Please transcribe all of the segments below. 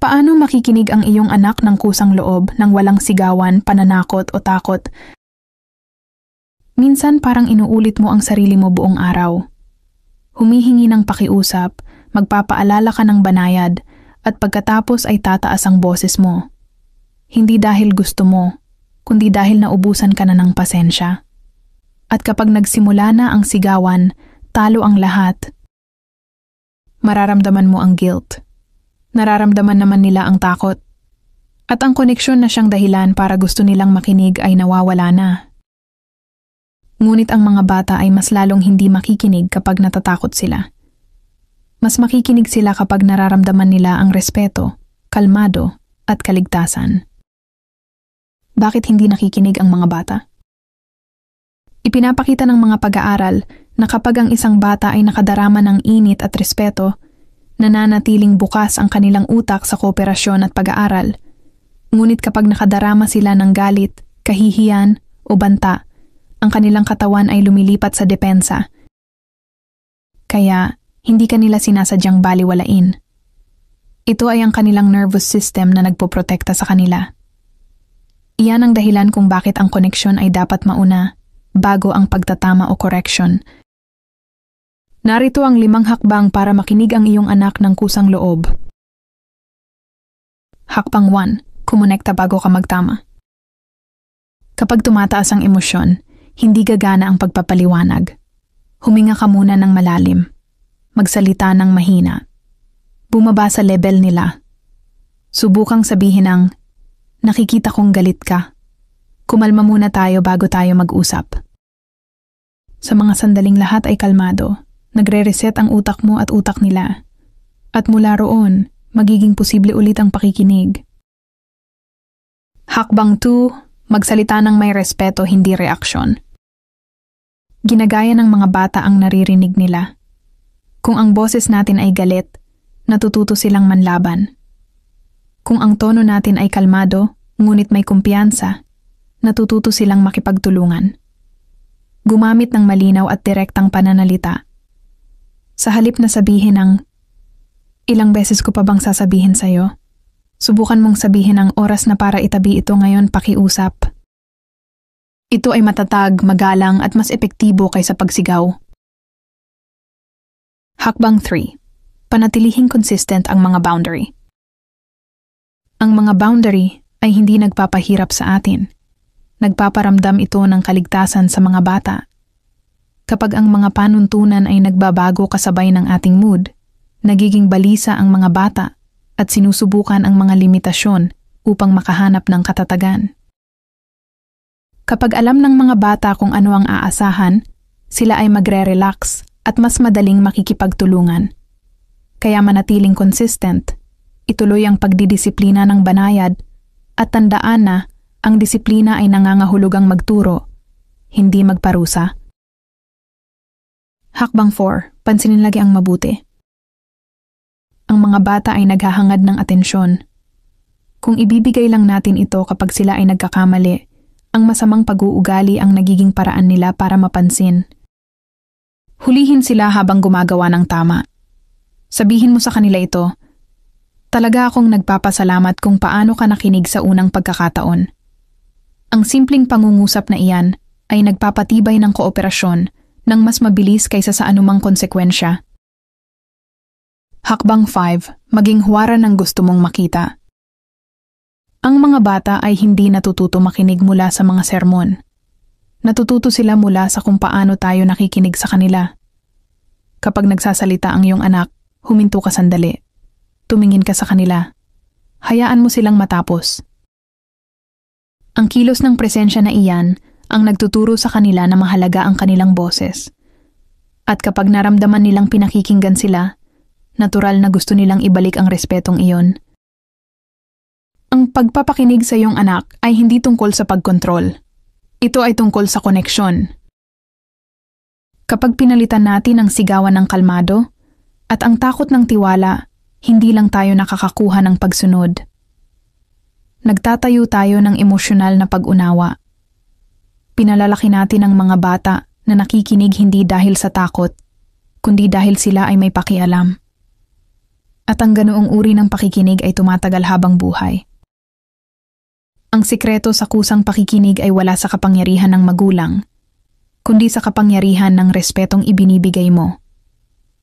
Paano makikinig ang iyong anak ng kusang loob nang walang sigawan, pananakot o takot? Minsan parang inuulit mo ang sarili mo buong araw. Humihingi ng pakiusap, magpapaalala ka ng banayad, at pagkatapos ay tataas ang boses mo. Hindi dahil gusto mo, kundi dahil naubusan ka na ng pasensya. At kapag nagsimula na ang sigawan, talo ang lahat. Mararamdaman mo ang guilt. Nararamdaman naman nila ang takot. At ang koneksyon na siyang dahilan para gusto nilang makinig ay nawawala na. Ngunit ang mga bata ay mas lalong hindi makikinig kapag natatakot sila. Mas makikinig sila kapag nararamdaman nila ang respeto, kalmado, at kaligtasan. Bakit hindi nakikinig ang mga bata? Ipinapakita ng mga pag-aaral na kapag ang isang bata ay nakadarama ng init at respeto, nananatiling bukas ang kanilang utak sa kooperasyon at pag-aaral. Ngunit kapag nakadarama sila ng galit, kahihiyan o banta, ang kanilang katawan ay lumilipat sa depensa. Kaya, hindi kanila sinasadyang baliwalain. Ito ay ang kanilang nervous system na nagpoprotekta sa kanila. Iyan ang dahilan kung bakit ang koneksyon ay dapat mauna bago ang pagtatama o correction. Narito ang 5 hakbang para makinig ang iyong anak ng kusang loob. Hakbang 1. Kumonekta bago ka magtama. Kapag tumataas ang emosyon, hindi gagana ang pagpapaliwanag. Huminga ka muna ng malalim. Magsalita ng mahina. Bumaba sa level nila. Subukang sabihin ng, nakikita kong galit ka. Kumalma muna tayo bago tayo mag-usap. Sa mga sandaling lahat ay kalmado. Nagre-reset ang utak mo at utak nila. At mula roon, magiging posible ulit ang pakikinig. Hakbang 2. Magsalita ng may respeto, hindi reaksyon. Ginagaya ng mga bata ang naririnig nila. Kung ang boses natin ay galit, natututo silang manlaban. Kung ang tono natin ay kalmado, ngunit may kumpiyansa, natututo silang makipagtulungan. Gumamit ng malinaw at direktang pananalita. Sa halip na sabihin ng, ilang beses ko pa bang sasabihin sa'yo? Subukan mong sabihin ang oras na para itabi ito ngayon, pakiusap. Ito ay matatag, magalang at mas epektibo kaysa pagsigaw. Hakbang 3. Panatilihing consistent ang mga boundary. Ang mga boundary ay hindi nagpapahirap sa atin. Nagpaparamdam ito ng kaligtasan sa mga bata. Kapag ang mga panuntunan ay nagbabago kasabay ng ating mood, nagiging balisa ang mga bata at sinusubukan ang mga limitasyon upang makahanap ng katatagan. Kapag alam ng mga bata kung ano ang aasahan, sila ay magre-relax at mas madaling makikipagtulungan. Kaya manatiling consistent, ituloy ang pagdidisiplina ng banayad at tandaan na ang disiplina ay nangangahulugang magturo, hindi magparusa. Hakbang 4. Pansinin lagi ang mabuti. Ang mga bata ay naghahangad ng atensyon. Kung ibibigay lang natin ito kapag sila ay nagkakamali, ang masamang pag-uugali ang nagiging paraan nila para mapansin. Hulihin sila habang gumagawa ng tama. Sabihin mo sa kanila ito, talaga akong nagpapasalamat kung paano ka nakinig sa unang pagkakataon. Ang simpleng pangungusap na iyan ay nagpapatibay ng kooperasyon nang mas mabilis kaysa sa anumang konsekwensya. Hakbang 5. Maging huwaran ng gusto mong makita. Ang mga bata ay hindi natututo makinig mula sa mga sermon. Natututo sila mula sa kung paano tayo nakikinig sa kanila. Kapag nagsasalita ang iyong anak, huminto ka sandali. Tumingin ka sa kanila. Hayaan mo silang matapos. Ang kilos ng presensya na iyan ang nagtuturo sa kanila na mahalaga ang kanilang boses. At kapag naramdaman nilang pinakikinggan sila, natural na gusto nilang ibalik ang respetong iyon. Ang pagpapakinig sa iyong anak ay hindi tungkol sa pagkontrol. Ito ay tungkol sa koneksyon. Kapag pinalitan natin ang sigawan ng kalmado at ang takot ng tiwala, hindi lang tayo nakakakuha ng pagsunod. Nagtatayo tayo ng emosyonal na pag-unawa. Pinalalaki natin ang mga bata na nakikinig hindi dahil sa takot, kundi dahil sila ay may pakialam. At ang ganoong uri ng pakikinig ay tumatagal habang buhay. Ang sikreto sa kusang pakikinig ay wala sa kapangyarihan ng magulang, kundi sa kapangyarihan ng respetong ibinibigay mo.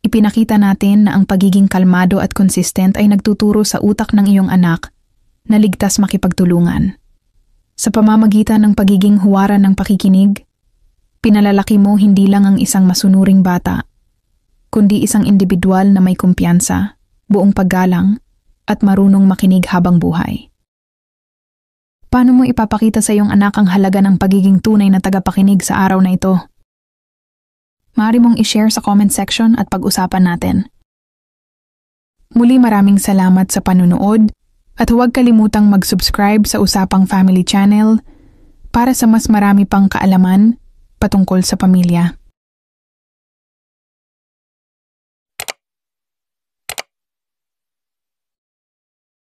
Ipinakita natin na ang pagiging kalmado at consistent ay nagtuturo sa utak ng iyong anak na ligtas makipagtulungan. Sa pamamagitan ng pagiging huwaran ng pakikinig, pinalalaki mo hindi lang ang isang masunuring bata, kundi isang individual na may kumpiyansa, buong paggalang, at marunong makinig habang buhay. Paano mo ipapakita sa iyong anak ang halaga ng pagiging tunay na tagapakinig sa araw na ito? Maaari mong i-share sa comment section at pag-usapan natin. Muli maraming salamat sa panunood at huwag kalimutang mag-subscribe sa Usapang Family Channel para sa mas marami pang kaalaman patungkol sa pamilya.